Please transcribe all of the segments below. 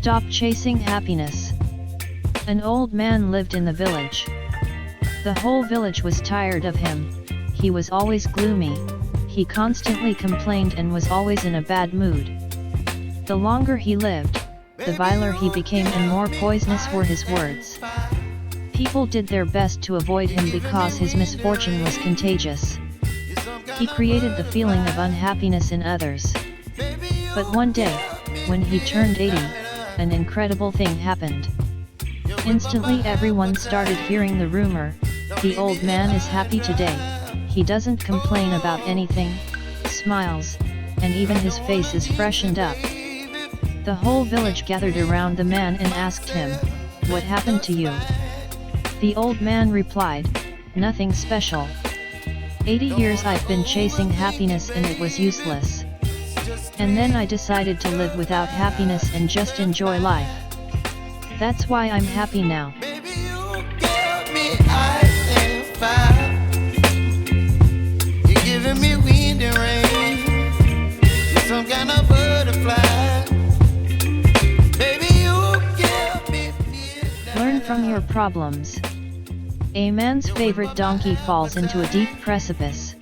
Stop chasing happiness. An old man lived in the village. The whole village was tired of him. He was always gloomy. He constantly complained and was always in a bad mood. The longer he lived, the viler he became and more poisonous were his words. People did their best to avoid him because his misfortune was contagious. He created the feeling of unhappiness in others. But one day, when he turned 80, an incredible thing happened. Instantly everyone started hearing the rumor, the old man is happy today, he doesn't complain about anything, smiles, and even his face is freshened up. The whole village gathered around the man and asked him, "What happened to you?" The old man replied, "Nothing special. 80 years I've been chasing happiness and it was useless. And then I decided to live without happiness and just enjoy life. That's why I'm happy now." Baby, you give me ice and fire. You're giving me wind and rain. You're some kind of butterfly. Baby, you give me midnight. Learn from your problems. A man's favorite donkey falls into a deep precipice.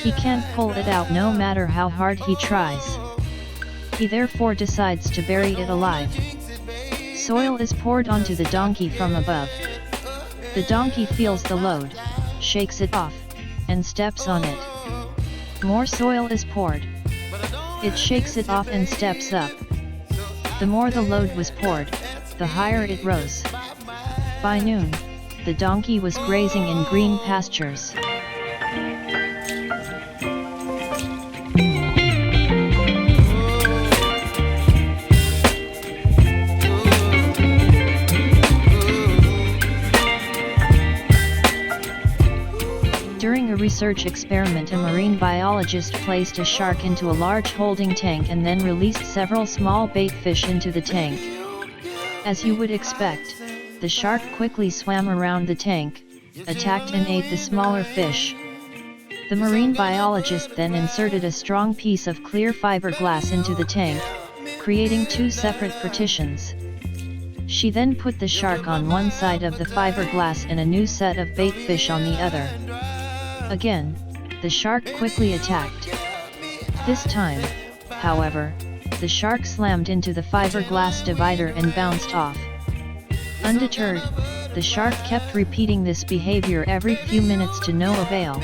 He can't pull it out no matter how hard he tries. He therefore decides to bury it alive. Soil is poured onto the donkey from above. The donkey feels the load, shakes it off, and steps on it. More soil is poured. It shakes it off and steps up. The more the load was poured, the higher it rose. By noon, the donkey was grazing in green pastures. During a research experiment, a marine biologist placed a shark into a large holding tank and then released several small bait fish into the tank. As you would expect, the shark quickly swam around the tank, attacked and ate the smaller fish. The marine biologist then inserted a strong piece of clear fiberglass into the tank, creating two separate partitions. She then put the shark on one side of the fiberglass and a new set of bait fish on the other. Again, the shark quickly attacked. This time, however, the shark slammed into the fiberglass divider and bounced off. Undeterred, the shark kept repeating this behavior every few minutes to no avail.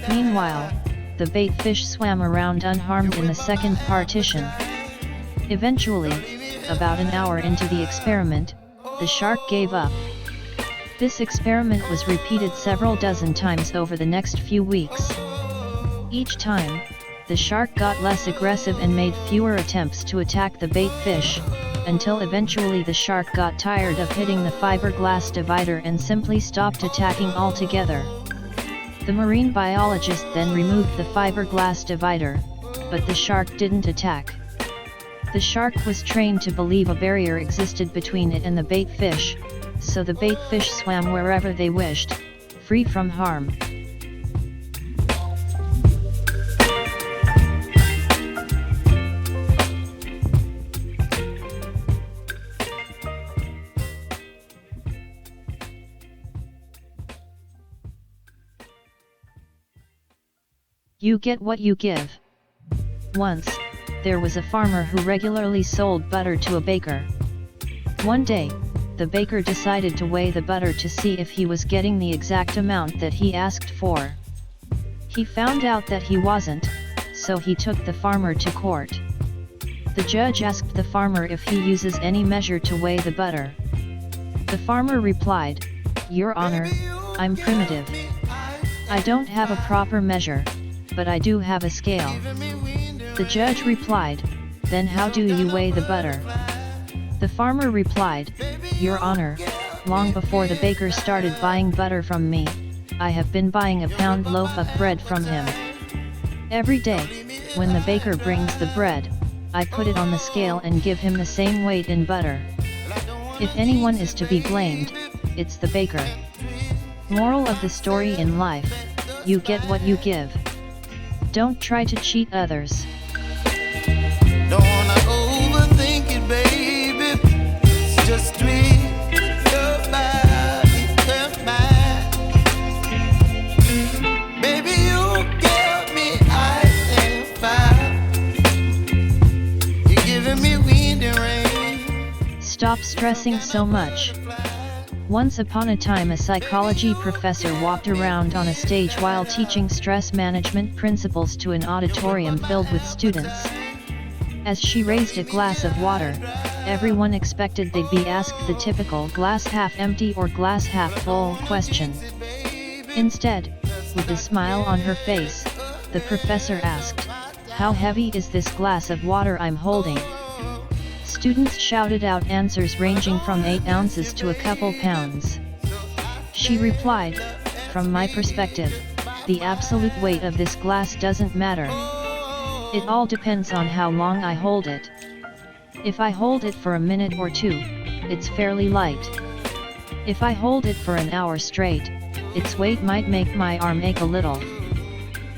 Meanwhile, the bait fish swam around unharmed in the second partition. Eventually, about an hour into the experiment, the shark gave up. This experiment was repeated several dozen times over the next few weeks. Each time, the shark got less aggressive and made fewer attempts to attack the bait fish, until eventually the shark got tired of hitting the fiberglass divider and simply stopped attacking altogether. The marine biologist then removed the fiberglass divider, but the shark didn't attack. The shark was trained to believe a barrier existed between it and the bait fish, so the bait fish swam wherever they wished, free from harm. You get what you give. Once, there was a farmer who regularly sold butter to a baker. One day, the baker decided to weigh the butter to see if he was getting the exact amount that he asked for. He found out that he wasn't, so he took the farmer to court. The judge asked the farmer if he uses any measure to weigh the butter. The farmer replied, "Your Honor, I'm primitive. I don't have a proper measure, but I do have a scale." The judge replied, "Then how do you weigh the butter?" The farmer replied, "Your Honor, long before the baker started buying butter from me, I have been buying a pound loaf of bread from him. Every day, when the baker brings the bread, I put it on the scale and give him the same weight in butter. If anyone is to be blamed, it's the baker." Moral of the story in life: you get what you give. Don't try to cheat others. Don't wanna overthink it, babe. stressing so much? Once upon a time, a psychology professor walked around on a stage while teaching stress management principles to an auditorium filled with students. As she raised a glass of water, everyone expected they'd be asked the typical glass half empty or glass half full question. Instead, with a smile on her face, the professor asked, "How heavy is this glass of water I'm holding?" Students shouted out answers ranging from 8 ounces to a couple pounds. She replied, "From my perspective, the absolute weight of this glass doesn't matter. It all depends on how long I hold it. If I hold it for a minute or two, it's fairly light. If I hold it for an hour straight, its weight might make my arm ache a little.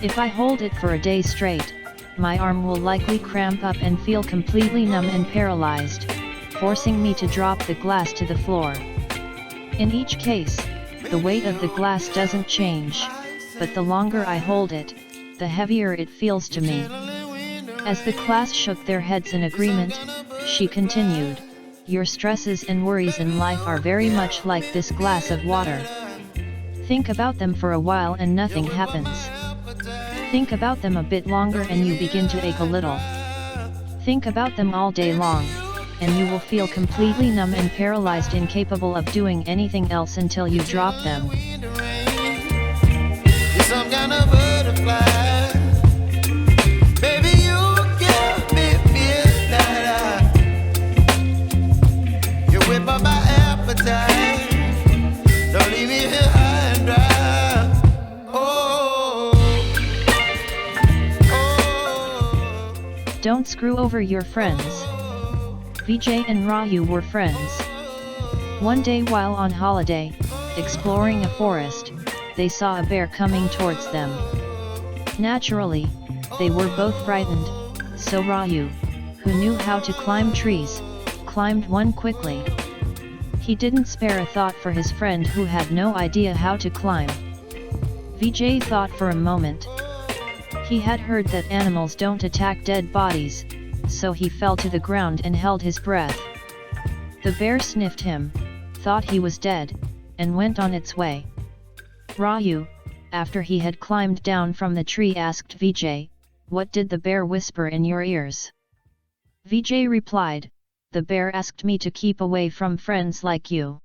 If I hold it for a day straight, my arm will likely cramp up and feel completely numb and paralyzed, forcing me to drop the glass to the floor. In each case, the weight of the glass doesn't change, but the longer I hold it, the heavier it feels to me." As the class shook their heads in agreement, she continued, "Your stresses and worries in life are very much like this glass of water. Think about them for a while and nothing happens. Think about them a bit longer and you begin to ache a little. Think about them all day long, and you will feel completely numb and paralyzed, incapable of doing anything else until you drop them." You're some kind of butterfly. Baby, you give me midnight. You whip up my appetite. Don't leave me here high and dry. Oh, oh. Don't screw over your friends. Vijay and Raju were friends. One day while on holiday, exploring a forest, they saw a bear coming towards them. Naturally, they were both frightened, so Raju, who knew how to climb trees, climbed one quickly. He didn't spare a thought for his friend who had no idea how to climb. Vijay thought for a moment. He had heard that animals don't attack dead bodies, so he fell to the ground and held his breath. The bear sniffed him, thought he was dead, and went on its way. Raju, after he had climbed down from the tree, asked Vijay, "What did the bear whisper in your ears?" Vijay replied, "The bear asked me to keep away from friends like you."